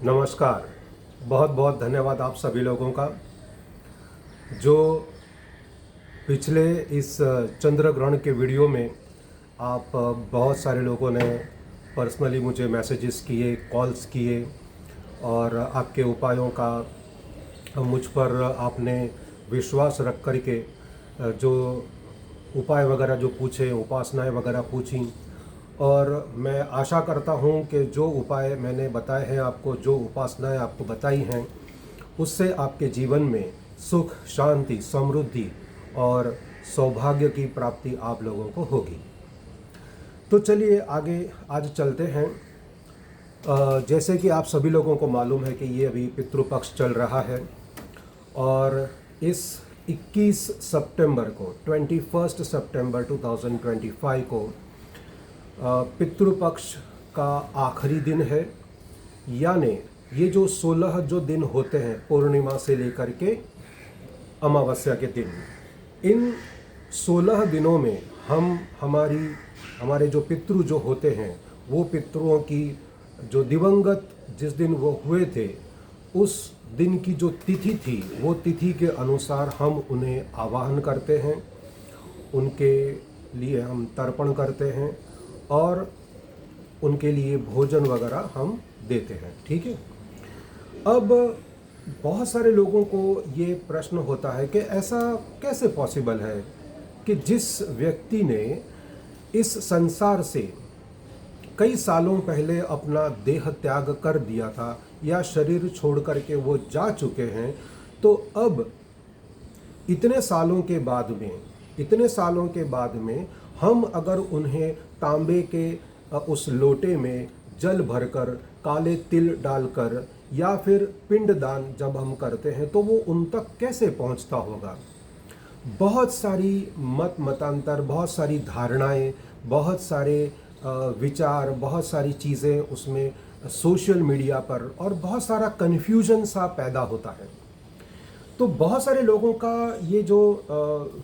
नमस्कार। बहुत बहुत धन्यवाद आप सभी लोगों का जो पिछले इस चंद्र ग्रहण के वीडियो में आप बहुत सारे लोगों ने पर्सनली मुझे मैसेजेस किए, कॉल्स किए और आपके उपायों का मुझ पर आपने विश्वास रख कर के जो उपाय वगैरह जो पूछे, उपासनाएं वगैरह पूछी। और मैं आशा करता हूं कि जो उपाय मैंने बताए हैं आपको, जो उपासनाएं आपको बताई हैं, उससे आपके जीवन में सुख, शांति, समृद्धि और सौभाग्य की प्राप्ति आप लोगों को होगी। तो चलिए आगे आज चलते हैं। जैसे कि आप सभी लोगों को मालूम है कि ये अभी पितृपक्ष चल रहा है और इस 21 सितंबर को 21 सितंबर 2025 को पितृपक्ष का आखिरी दिन है। यानी ये जो 16 जो दिन होते हैं पूर्णिमा से लेकर के अमावस्या के दिन, इन 16 दिनों में हम हमारे जो पितृ जो होते हैं, वो पितरों की जो दिवंगत जिस दिन वो हुए थे, उस दिन की जो तिथि थी, वो तिथि के अनुसार हम उन्हें आवाहन करते हैं, उनके लिए हम तर्पण करते हैं और उनके लिए भोजन वगैरह हम देते हैं। ठीक है। अब बहुत सारे लोगों को ये प्रश्न होता है कि ऐसा कैसे पॉसिबल है कि जिस व्यक्ति ने इस संसार से कई सालों पहले अपना देह त्याग कर दिया था या शरीर छोड़ करके वो जा चुके हैं, तो अब इतने सालों के बाद में हम अगर उन्हें तांबे के उस लोटे में जल भरकर, काले तिल डालकर या फिर पिंडदान जब हम करते हैं, तो वो उन तक कैसे पहुंचता होगा। बहुत सारी मतांतर, बहुत सारी धारणाएं, बहुत सारे विचार, बहुत सारी चीज़ें उसमें सोशल मीडिया पर और बहुत सारा कन्फ्यूजन सा पैदा होता है। तो बहुत सारे लोगों का ये जो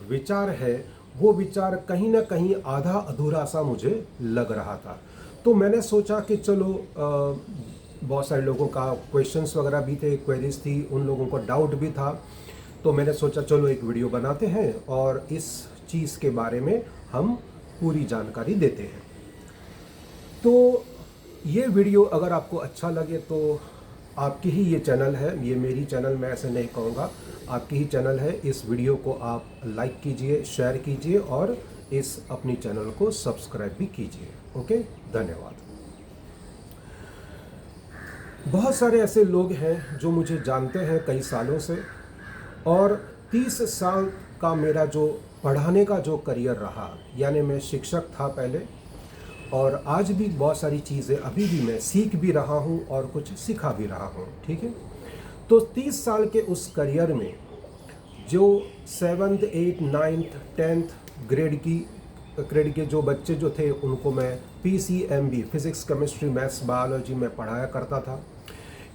विचार है, वो विचार कहीं ना कहीं आधा अधूरा सा मुझे लग रहा था। तो मैंने सोचा कि चलो बहुत सारे लोगों का क्वेश्चंस वगैरह भी थे, क्वेरीज थी, उन लोगों को डाउट भी था। तो मैंने सोचा चलो एक वीडियो बनाते हैं और इस चीज़ के बारे में हम पूरी जानकारी देते हैं। तो ये वीडियो अगर आपको अच्छा लगे तो आपकी ही ये चैनल है, ये मेरी चैनल, मैं ऐसे नहीं कहूँगा, आपकी ही चैनल है। इस वीडियो को आप लाइक कीजिए, शेयर कीजिए और इस अपनी चैनल को सब्सक्राइब भी कीजिए। ओके, धन्यवाद। बहुत सारे ऐसे लोग हैं जो मुझे जानते हैं कई सालों से, और 30 साल का मेरा जो पढ़ाने का जो करियर रहा, यानी मैं शिक्षक था पहले, और आज भी बहुत सारी चीज़ें अभी भी मैं सीख भी रहा हूँ और कुछ सिखा भी रहा हूँ। ठीक है। तो 30 साल के उस करियर में जो 7th 8th 9th 10th grade के जो बच्चे जो थे, उनको मैं PCMB, physics, chemistry, maths, biology में पढ़ाया करता था।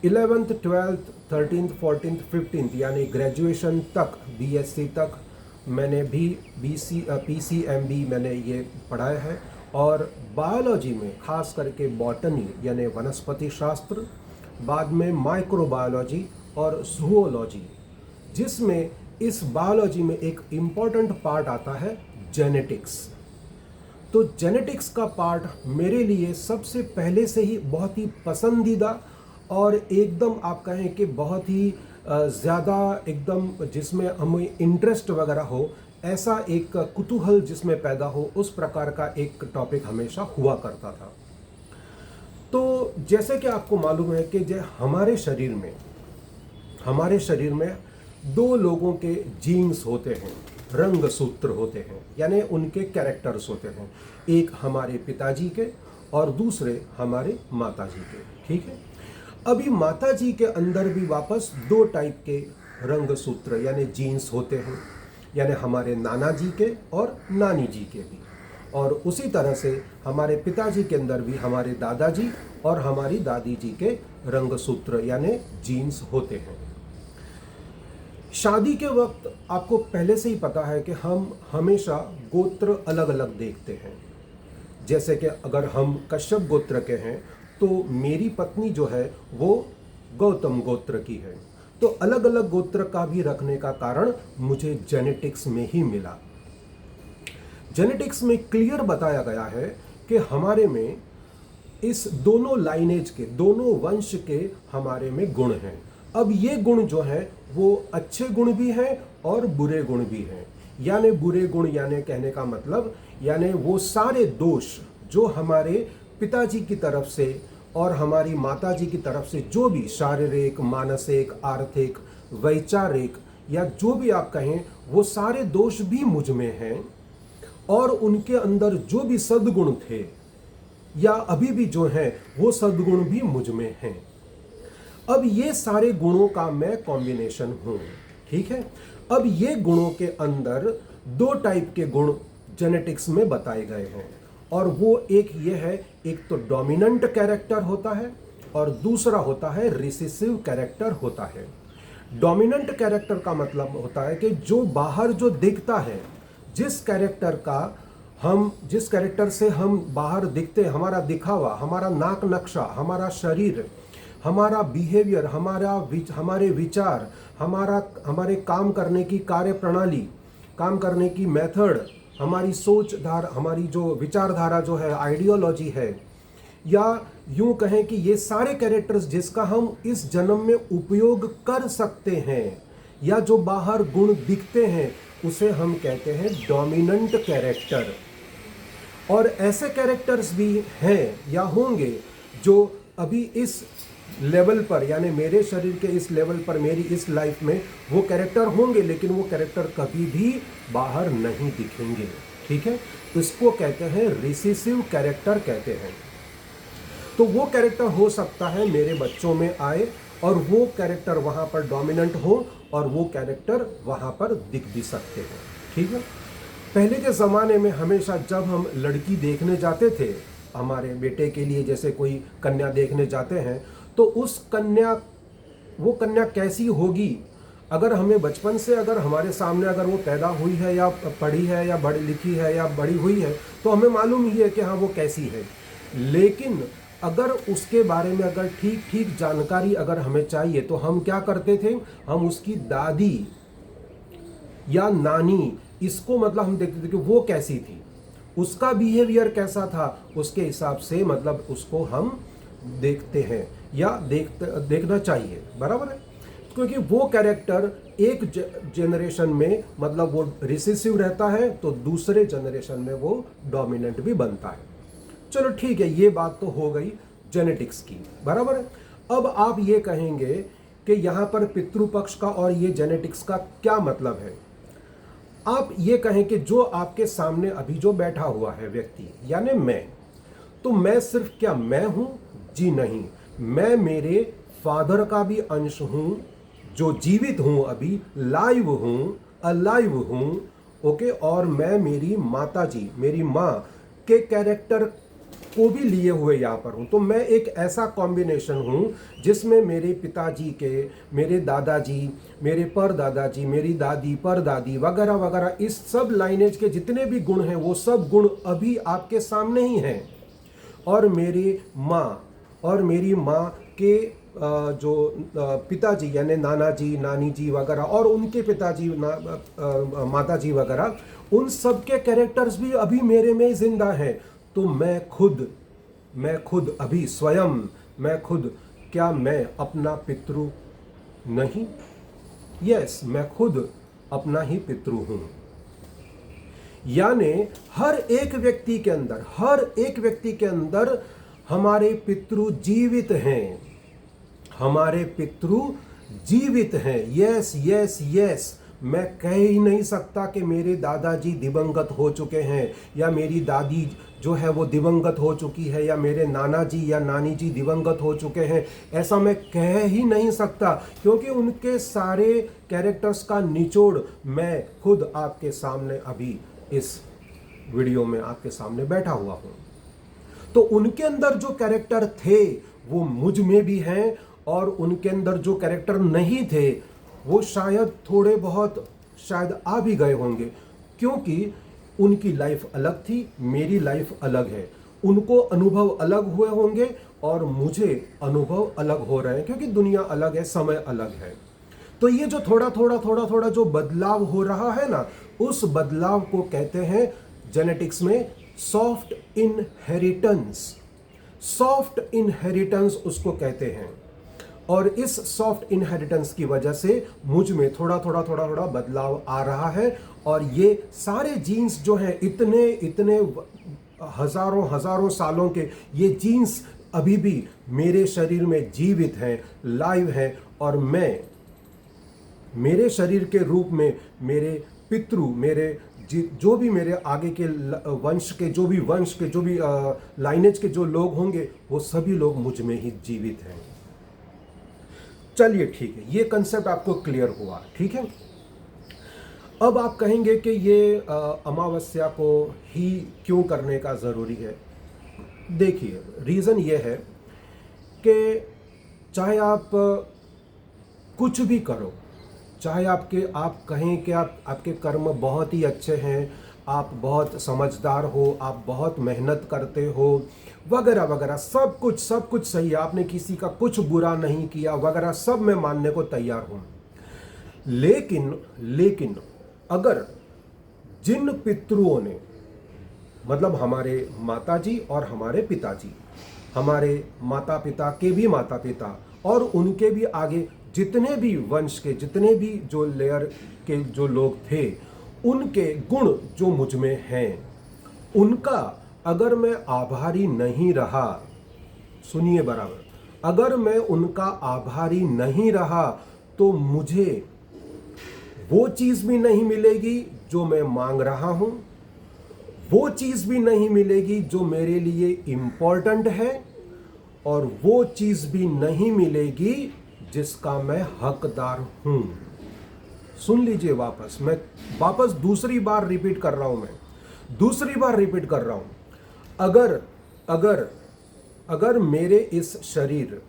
11th 12th 13th 14th 15th यानी ग्रेजुएशन तक, BSc तक मैंने भी PCMB मैंने ये पढ़ाया है। और बायोलॉजी में खास करके बॉटनी यानी वनस्पति शास्त्र, बाद में माइक्रोबायोलॉजी और ज़ूओलॉजी, जिसमें इस बायोलॉजी में एक इम्पॉर्टेंट पार्ट आता है जेनेटिक्स। तो जेनेटिक्स का पार्ट मेरे लिए सबसे पहले से ही बहुत ही पसंदीदा और एकदम आप कहें कि बहुत ही ज़्यादा एकदम जिसमें हमें इंटरेस्ट वगैरह हो, ऐसा एक कुतूहल जिसमें पैदा हो, उस प्रकार का एक टॉपिक हमेशा हुआ करता था। तो जैसे कि आपको मालूम है कि जो हमारे शरीर में दो लोगों के जीन्स होते हैं, रंग सूत्र होते हैं, यानी उनके कैरेक्टर्स होते हैं। एक हमारे पिताजी के और दूसरे हमारे माताजी के। ठीक है। अभी माताजी के अंदर भी वापस दो टाइप के रंग सूत्र यानी जीन्स होते हैं, यानी हमारे नाना जी के और नानी जी के भी। और उसी तरह से हमारे पिताजी के अंदर भी हमारे दादाजी और हमारी दादी जी के रंग सूत्र यानी जीन्स होते हैं। शादी के वक्त आपको पहले से ही पता है कि हम हमेशा गोत्र अलग अलग देखते हैं। जैसे कि अगर हम कश्यप गोत्र के हैं तो मेरी पत्नी जो है वो गौतम गोत्र की है। तो अलग अलग गोत्र का भी रखने का कारण मुझे जेनेटिक्स में ही मिला। जेनेटिक्स में क्लियर बताया गया है कि हमारे में इस दोनों लाइनेज के, दोनों वंश के हमारे में गुण हैं। अब ये गुण जो हैं वो अच्छे गुण भी हैं और बुरे गुण भी हैं। यानी बुरे गुण, यानी कहने का मतलब यानी वो सारे दोष जो हमारे पिताजी की तरफ से और हमारी माताजी की तरफ से जो भी शारीरिक, मानसिक, आर्थिक, वैचारिक या जो भी आप कहें, वो सारे दोष भी मुझ में हैं। और उनके अंदर जो भी सद्गुण थे या अभी भी जो हैं वो सद्गुण भी मुझ में हैं। अब ये सारे गुणों का मैं कॉम्बिनेशन हूं, ठीक है। अब ये गुणों के अंदर दो टाइप के गुण जेनेटिक्स में बताए गए हैं, और वो एक ये है, एक तो डोमिनेंट कैरेक्टर होता है और दूसरा होता है रिसेसिव कैरेक्टर होता है। डोमिनेंट कैरेक्टर का मतलब होता है कि जो बाहर जो दिखता है, जिस कैरेक्टर से हम बाहर दिखते, हमारा दिखावा, हमारा नाक नक्शा, हमारा शरीर, हमारा बिहेवियर, हमारे विचार, हमारे काम करने की कार्य प्रणाली, काम करने की मेथड, हमारी सोच धारा, हमारी जो विचारधारा जो है, आइडियोलॉजी है, या यूं कहें कि ये सारे कैरेक्टर्स जिसका हम इस जन्म में उपयोग कर सकते हैं, या जो बाहर गुण दिखते हैं, उसे हम कहते हैं डोमिनेंट कैरेक्टर। और ऐसे कैरेक्टर्स भी हैं या होंगे जो अभी इस लेवल पर, यानी मेरे शरीर के इस लेवल पर, मेरी इस लाइफ में वो कैरेक्टर होंगे, लेकिन वो कैरेक्टर कभी भी बाहर नहीं दिखेंगे, ठीक है। इसको कहते हैं रिसेसिव कैरेक्टर कहते हैं। तो वो कैरेक्टर हो सकता है मेरे बच्चों में आए और वो कैरेक्टर वहां पर डोमिनेंट हो, और वो कैरेक्टर वहां पर दिख भी सकते हैं, ठीक है। पहले के ज़माने में हमेशा जब हम लड़की देखने जाते थे, हमारे बेटे के लिए जैसे कोई कन्या देखने जाते हैं, तो वो कन्या कैसी होगी, अगर हमें बचपन से, अगर हमारे सामने अगर वो पैदा हुई है या पढ़ी है या पढ़ी लिखी है या बड़ी हुई है, तो हमें मालूम ही है कि हाँ वो कैसी है। लेकिन अगर उसके बारे में अगर ठीक जानकारी अगर हमें चाहिए, तो हम क्या करते थे, हम उसकी दादी या नानी, इसको मतलब हम देखते थे कि वो कैसी थी, उसका बिहेवियर कैसा था, उसके हिसाब से मतलब उसको हम देखते हैं या देखना चाहिए, बराबर है। क्योंकि वो कैरेक्टर एक जनरेशन में मतलब वो रिसेसिव रहता है, तो दूसरे जनरेशन में वो डोमिनेंट भी बनता है। चलो ठीक है, ये बात तो हो गई जेनेटिक्स की, बराबर है। अब आप ये कहेंगे कि यहाँ पर पितृपक्ष का और ये जेनेटिक्स का क्या मतलब है। आप ये कहें कि जो आपके सामने अभी जो बैठा हुआ है व्यक्ति, यानी मैं, तो मैं सिर्फ क्या मैं हूं? जी नहीं, मैं मेरे फादर का भी अंश हूं, जो जीवित हूं, अभी लाइव हूं, अलाइव हूं, ओके। और मैं मेरी माताजी, मेरी माँ के कैरेक्टर को भी लिए हुए यहाँ पर हूँ। तो मैं एक ऐसा कॉम्बिनेशन हूँ जिसमें मेरे पिताजी के, मेरे दादाजी, मेरे परदादाजी, मेरी दादी, परदादी वगैरह वगैरह, इस सब लाइनेज के जितने भी गुण हैं, वो सब गुण अभी आपके सामने ही हैं। और मेरी माँ के जो पिताजी यानी नाना जी, नानी जी वगैरह, और उनके पिताजी, माता जी वगैरह, उन सब के कैरेक्टर्स भी अभी मेरे में जिंदा हैं। तो मैं खुद अभी स्वयं, क्या मैं अपना पितृ नहीं? यस, मैं खुद अपना ही पितृ हूं। यानी हर एक व्यक्ति के अंदर हमारे पितृ जीवित हैं, यस यस यस। मैं कह ही नहीं सकता कि मेरे दादाजी दिवंगत हो चुके हैं, या मेरी दादी जो है वो दिवंगत हो चुकी है, या मेरे नाना जी या नानी जी दिवंगत हो चुके हैं। ऐसा मैं कह ही नहीं सकता, क्योंकि उनके सारे कैरेक्टर्स का निचोड़ मैं खुद आपके सामने अभी इस वीडियो में आपके सामने बैठा हुआ हूं। तो उनके अंदर जो कैरेक्टर थे वो मुझ में भी हैं, और उनके अंदर जो कैरेक्टर नहीं थे वो शायद थोड़े बहुत शायद आ भी गए होंगे, क्योंकि उनकी लाइफ अलग थी, मेरी लाइफ अलग है। उनको अनुभव अलग हुए होंगे और मुझे अनुभव अलग हो रहे हैं, क्योंकि दुनिया अलग है, समय अलग है। तो ये जो थोड़ा थोड़ा जो बदलाव हो रहा है ना, उस बदलाव को कहते हैं जेनेटिक्स में सॉफ्ट इनहेरिटेंस। सॉफ्ट इनहेरिटेंस उसको कहते हैं। और इस सॉफ्ट इनहेरिटेंस की वजह से मुझ में थोड़ा बदलाव आ रहा है। और ये सारे जीन्स जो हैं, इतने इतने हजारों सालों के ये जीन्स अभी भी मेरे शरीर में जीवित हैं, लाइव हैं। और मैं मेरे शरीर के रूप में मेरे पितृ, मेरे जो भी मेरे आगे के वंश के जो भी लाइनेज के जो लोग होंगे, वो सभी लोग मुझ में ही जीवित हैं। चलिए ठीक है, ये कंसेप्ट आपको क्लियर हुआ, ठीक है। अब आप कहेंगे कि ये अमावस्या को ही क्यों करने का ज़रूरी है। देखिए, रीज़न ये है कि चाहे आप कुछ भी करो, चाहे आप कहें कि आपके कर्म बहुत ही अच्छे हैं, आप बहुत समझदार हो, आप बहुत मेहनत करते हो, वगैरह वगैरह, सब कुछ सही है, आपने किसी का कुछ बुरा नहीं किया वगैरह, सब मैं मानने को तैयार हूँ। लेकिन अगर जिन पितृओं ने, मतलब हमारे माताजी और हमारे पिताजी, हमारे माता पिता के भी माता पिता और उनके भी आगे जितने भी वंश के, जितने भी जो लेयर के जो लोग थे, उनके गुण जो मुझ में हैं, उनका अगर मैं आभारी नहीं रहा, सुनिए बराबर, अगर मैं उनका आभारी नहीं रहा तो मुझे वो चीज़ भी नहीं मिलेगी जो मैं मांग रहा हूं, वो चीज़ भी नहीं मिलेगी जो मेरे लिए इम्पोर्टेंट है, और वो चीज़ भी नहीं मिलेगी जिसका मैं हकदार हूं। सुन लीजिए, मैं वापस दूसरी बार रिपीट कर रहा हूं। अगर मेरे इस शरीर,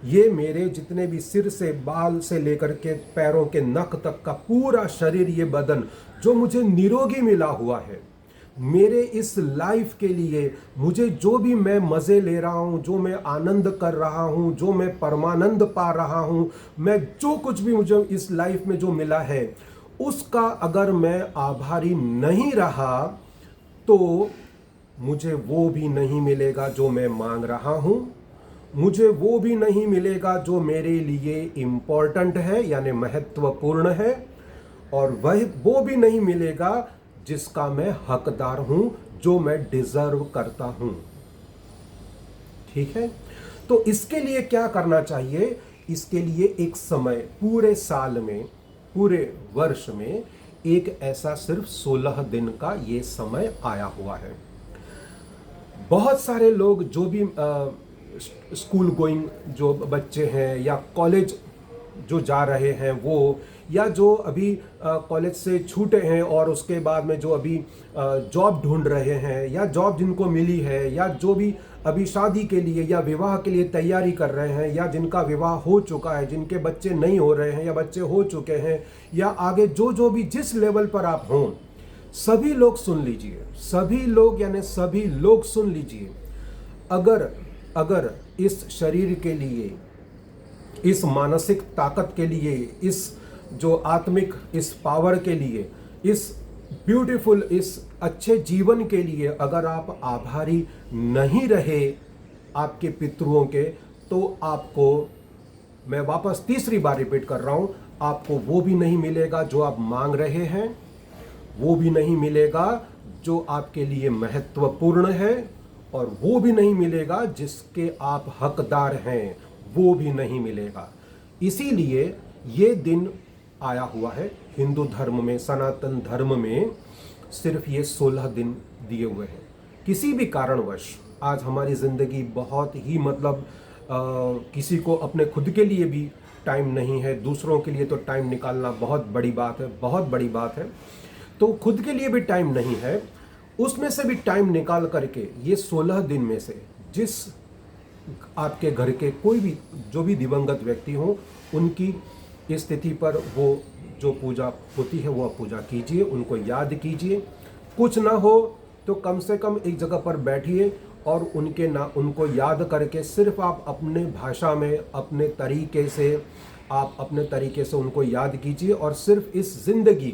ये मेरे जितने भी सिर से बाल से लेकर के पैरों के नख तक का पूरा शरीर, ये बदन जो मुझे निरोगी मिला हुआ है, मेरे इस लाइफ के लिए मुझे जो भी मैं मज़े ले रहा हूँ, जो मैं आनंद कर रहा हूँ, जो मैं परमानंद पा रहा हूँ, मैं जो कुछ भी मुझे इस लाइफ में जो मिला है, उसका अगर मैं आभारी नहीं रहा तो मुझे वो भी नहीं मिलेगा जो मैं मांग रहा हूँ, मुझे वो भी नहीं मिलेगा जो मेरे लिए इम्पोर्टेंट है, यानी महत्वपूर्ण है, और वो भी नहीं मिलेगा जिसका मैं हकदार हूं, जो मैं डिजर्व करता हूं। ठीक है, तो इसके लिए क्या करना चाहिए? इसके लिए एक समय, पूरे साल में, पूरे वर्ष में एक ऐसा सिर्फ 16 दिन का ये समय आया हुआ है। बहुत सारे लोग जो भी स्कूल गोइंग जो बच्चे हैं या कॉलेज जो जा रहे हैं वो, या जो अभी कॉलेज से छूटे हैं और उसके बाद में जो अभी जॉब ढूंढ रहे हैं, या जॉब जिनको मिली है, या जो भी अभी शादी के लिए या विवाह के लिए तैयारी कर रहे हैं, या जिनका विवाह हो चुका है, जिनके बच्चे नहीं हो रहे हैं या बच्चे हो चुके हैं, या आगे जो भी जिस लेवल पर आप हों, सभी लोग सुन लीजिए, सभी लोग सुन लीजिए। अगर इस शरीर के लिए, इस मानसिक ताकत के लिए, इस जो आत्मिक इस पावर के लिए, इस ब्यूटीफुल, इस अच्छे जीवन के लिए अगर आप आभारी नहीं रहे आपके पितरों के, तो आपको, मैं वापस तीसरी बार रिपीट कर रहा हूं, आपको वो भी नहीं मिलेगा जो आप मांग रहे हैं, वो भी नहीं मिलेगा जो आपके लिए महत्वपूर्ण है, और वो भी नहीं मिलेगा जिसके आप हकदार हैं, वो भी नहीं मिलेगा। इसीलिए ये दिन आया हुआ है हिंदू धर्म में, सनातन धर्म में सिर्फ ये 16 दिन दिए हुए हैं। किसी भी कारणवश आज हमारी ज़िंदगी बहुत ही किसी को अपने खुद के लिए भी टाइम नहीं है, दूसरों के लिए तो टाइम निकालना बहुत बड़ी बात है। तो खुद के लिए भी टाइम नहीं है, उसमें से भी टाइम निकाल करके ये 16 दिन में से जिस आपके घर के कोई भी जो भी दिवंगत व्यक्ति हो, उनकी स्थिति पर वो जो पूजा होती है वो पूजा कीजिए, उनको याद कीजिए। कुछ ना हो तो कम से कम एक जगह पर बैठिए और उनको याद करके सिर्फ आप अपने भाषा में अपने तरीके से उनको याद कीजिए और सिर्फ इस जिंदगी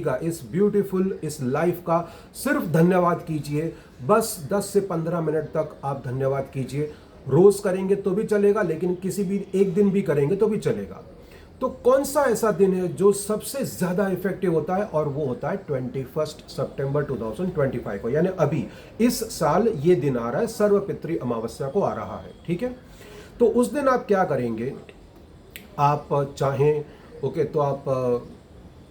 का इस ब्यूटीफुल इस लाइफ का सिर्फ धन्यवाद कीजिए। बस 10 से 15 मिनट तक आप धन्यवाद कीजिए। रोज करेंगे तो भी चलेगा, लेकिन किसी भी एक दिन भी करेंगे तो भी चलेगा। तो कौन सा ऐसा दिन है जो सबसे ज्यादा इफेक्टिव होता है, और वो होता है 21 सितंबर 2025 को, यानी अभी इस साल ये दिन आ रहा है, सर्वपितृ अमावस्या को आ रहा है। ठीक है, तो उस दिन आप क्या करेंगे, आप चाहें ओके तो आप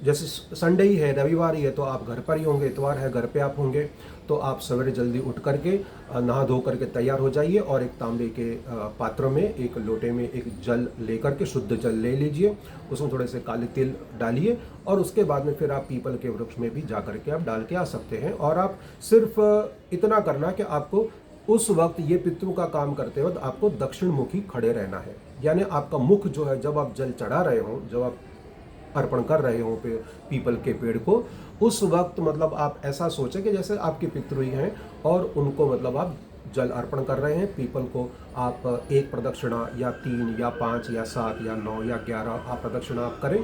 जैसे संडे ही है, रविवार ही है, तो आप घर पर ही होंगे, इतवार है घर पे आप होंगे, तो आप सवेरे जल्दी उठ करके नहा धो करके तैयार हो जाइए और एक तांबे के पात्र में, एक लोटे में एक जल लेकर के, शुद्ध जल ले लीजिए, उसमें थोड़े से काले तिल डालिए और उसके बाद में फिर आप पीपल के वृक्ष में भी जा करके आप डाल के आ सकते हैं। और आप सिर्फ इतना करना कि आपको उस वक्त ये पितरों का काम करते वक्त आपको दक्षिण मुखी खड़े रहना है, यानी आपका मुख जो है, जब आप जल चढ़ा रहे हो, जब आप अर्पण कर रहे हो पीपल के पेड़ को, उस वक्त मतलब आप ऐसा सोचें कि जैसे आपके पितृ ही हैं और उनको मतलब आप जल अर्पण कर रहे हैं। पीपल को आप एक प्रदक्षिणा या 3 या 5 या 7 या 9 या 11 आप प्रदक्षिणा आप करें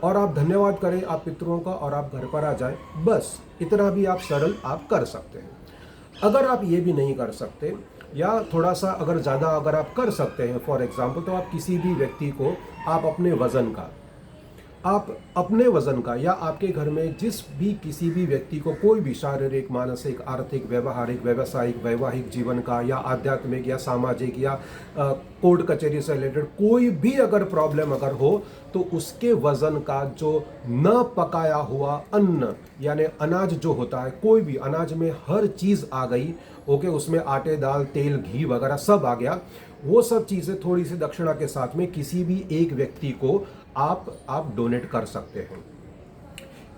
और आप धन्यवाद करें आप पितरों का और आप घर पर आ जाएं। बस इतना भी आप सरल आप कर सकते हैं। अगर आप ये भी नहीं कर सकते या थोड़ा सा अगर ज़्यादा अगर आप कर सकते हैं फॉर एग्जाम्पल, तो आप किसी भी व्यक्ति को आप अपने वजन का या आपके घर में जिस भी किसी भी व्यक्ति को कोई भी शारीरिक, मानसिक, आर्थिक, व्यवहारिक, व्यवसायिक, वैवाहिक जीवन का या आध्यात्मिक या सामाजिक या कोर्ट कचहरी से रिलेटेड कोई भी अगर प्रॉब्लम अगर हो, तो उसके वजन का जो न पकाया हुआ अन्न यानी अनाज जो होता है, कोई भी अनाज में हर चीज़ आ गई, ओके, उसमें आटे, दाल, तेल, घी वगैरह सब आ गया, वो सब चीज़ें थोड़ी सी दक्षिणा के साथ में किसी भी एक व्यक्ति को आप डोनेट कर सकते हैं।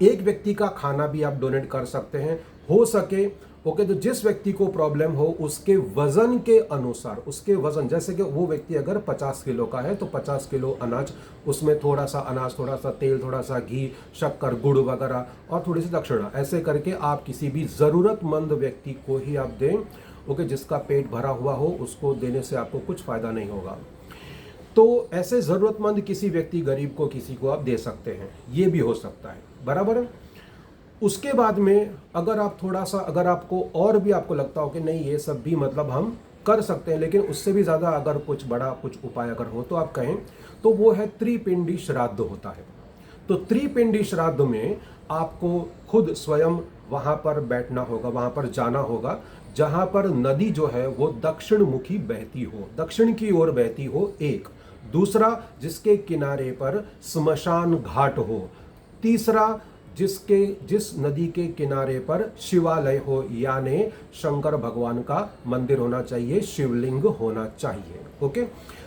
एक व्यक्ति का खाना भी आप डोनेट कर सकते हैं, हो सके ओके। तो जिस व्यक्ति को प्रॉब्लम हो उसके वजन के अनुसार, उसके वजन, जैसे कि वो व्यक्ति अगर 50 किलो का है तो 50 किलो अनाज, उसमें थोड़ा सा अनाज, थोड़ा सा तेल, थोड़ा सा घी, शक्कर, गुड़ वगैरह और थोड़ी सी दक्षिणा, ऐसे करके आप किसी भी ज़रूरतमंद व्यक्ति को ही आप दें, ओके। जिसका पेट भरा हुआ हो उसको देने से आपको कुछ फ़ायदा नहीं होगा। तो ऐसे ज़रूरतमंद किसी व्यक्ति, गरीब को, किसी को आप दे सकते हैं, ये भी हो सकता है, बराबर है। उसके बाद में अगर आप थोड़ा सा, अगर आपको और भी आपको लगता हो कि नहीं ये सब भी मतलब हम कर सकते हैं, लेकिन उससे भी ज़्यादा अगर कुछ बड़ा कुछ उपाय अगर हो तो आप कहें, तो वो है त्रिपिंडी श्राद्ध होता है। तो त्रिपिंडी श्राद्ध में आपको खुद स्वयं वहाँ पर बैठना होगा, वहाँ पर जाना होगा जहाँ पर नदी जो है वो दक्षिण मुखी बहती हो, दक्षिण की ओर बहती हो, एक। दूसरा, जिसके किनारे पर स्मशान घाट हो। तीसरा, जिस नदी के किनारे पर शिवालय हो, यानी शंकर भगवान का मंदिर होना चाहिए, शिवलिंग होना चाहिए, ओके।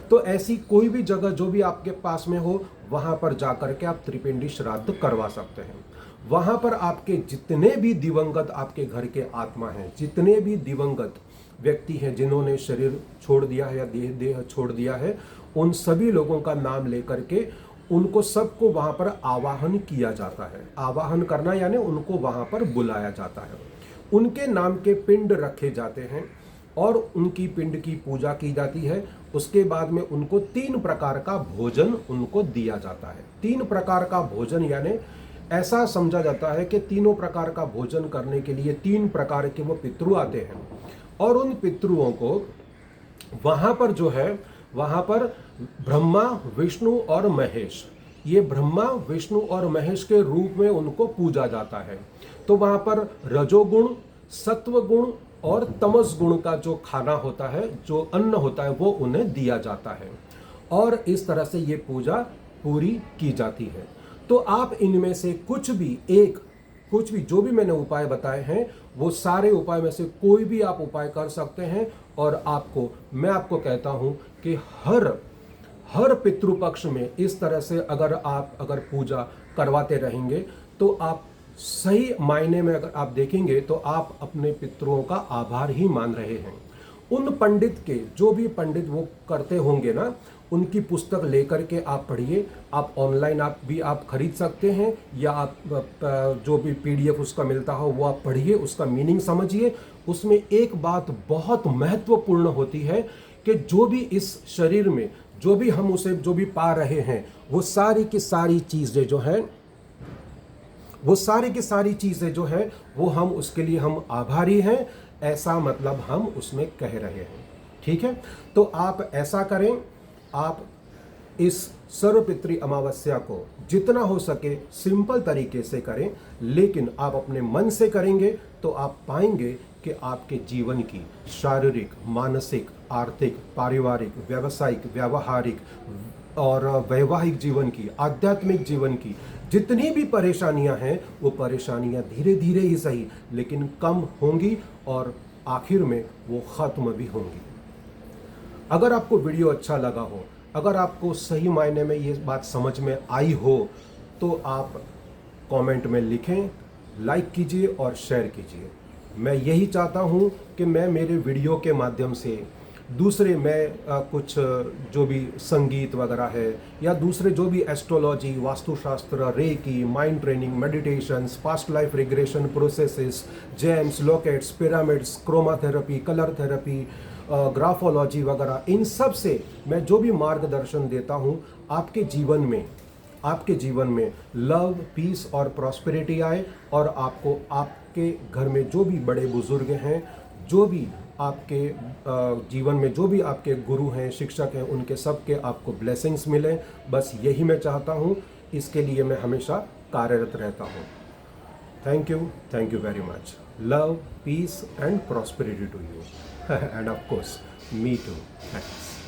तो ऐसी कोई भी जगह जो भी आपके पास में हो, वहां पर जाकर के आप त्रिपिंडी श्राद्ध करवा सकते हैं। वहां पर आपके जितने भी दिवंगत आपके घर के आत्मा हैं, जितने भी दिवंगत व्यक्ति हैं जिन्होंने शरीर छोड़ दिया है या देह छोड़ दिया है, उन सभी लोगों का नाम लेकर के उनको सबको वहां पर आवाहन किया जाता है। आवाहन करना यानी उनको वहां पर बुलाया जाता है, उनके नाम के पिंड रखे जाते हैं और उनकी पिंड की पूजा की जाती है। उसके बाद में उनको 3 प्रकार का भोजन उनको दिया जाता है। 3 प्रकार का भोजन यानी ऐसा समझा जाता है कि तीनों प्रकार का भोजन करने के लिए 3 प्रकार के वो पितृ आते हैं और उन पितृओं को वहां पर जो है, वहां पर ब्रह्मा, विष्णु और महेश, ये ब्रह्मा, विष्णु और महेश के रूप में उनको पूजा जाता है। तो वहां पर रजोगुण, सत्व गुण और तमस गुण का जो खाना होता है, जो अन्न होता है, वो उन्हें दिया जाता है और इस तरह से ये पूजा पूरी की जाती है। तो आप इनमें से कुछ भी जो भी मैंने उपाय बताए हैं, वो सारे उपाय में से कोई भी आप उपाय कर सकते हैं। और मैं आपको कहता हूं कि हर पितृपक्ष में इस तरह से अगर पूजा करवाते रहेंगे, तो आप सही मायने में अगर आप देखेंगे तो आप अपने पितरों का आभार ही मान रहे हैं। उन पंडित के, जो भी पंडित वो करते होंगे ना, उनकी पुस्तक लेकर के आप पढ़िए। आप ऑनलाइन आप खरीद सकते हैं या आप जो भी PDF उसका मिलता हो वो आप पढ़िए, उसका मीनिंग समझिए, उसमें एक बात बहुत महत्वपूर्ण होती है कि जो भी इस शरीर में जो भी हम उसे जो भी पा रहे हैं, वो सारी की सारी चीज़ें जो हैं, वो सारी की सारी चीज़ें जो हैं, वो हम उसके लिए हम आभारी हैं, ऐसा मतलब हम उसमें कह रहे हैं। ठीक है, तो आप ऐसा करें, आप इस सर्वपितृ अमावस्या को जितना हो सके सिंपल तरीके से करें, लेकिन आप अपने मन से करेंगे तो आप पाएंगे कि आपके जीवन की शारीरिक, मानसिक, आर्थिक, पारिवारिक, व्यावसायिक, व्यावहारिक और वैवाहिक जीवन की, आध्यात्मिक जीवन की जितनी भी परेशानियां हैं, वो परेशानियां धीरे धीरे ही सही लेकिन कम होंगी और आखिर में वो ख़त्म भी होंगी। अगर आपको वीडियो अच्छा लगा हो, अगर आपको सही मायने में ये बात समझ में आई हो, तो आप कमेंट में लिखें, लाइक कीजिए और शेयर कीजिए। मैं यही चाहता हूँ कि मैं मेरे वीडियो के माध्यम से दूसरे कुछ जो भी संगीत वगैरह है या दूसरे जो भी astrology, vastushastra, reiki, mind training, meditations, past life regression processes, gems, lockets, pyramids, chroma therapy, colour therapy, graphology वगैरह, इन सब से मैं जो भी मार्गदर्शन देता हूँ, आपके जीवन में लव, पीस और प्रॉस्पेरिटी आए और आपको आपके घर में जो भी बड़े बुजुर्ग हैं, जो भी आपके जीवन में जो भी आपके गुरु हैं, शिक्षक हैं, उनके सब के आपको ब्लेसिंग्स मिलें। बस यही मैं चाहता हूँ, इसके लिए मैं हमेशा कार्यरत रहता हूँ। Thank you very much. Love, peace and prosperity to you and of course me too. Thanks.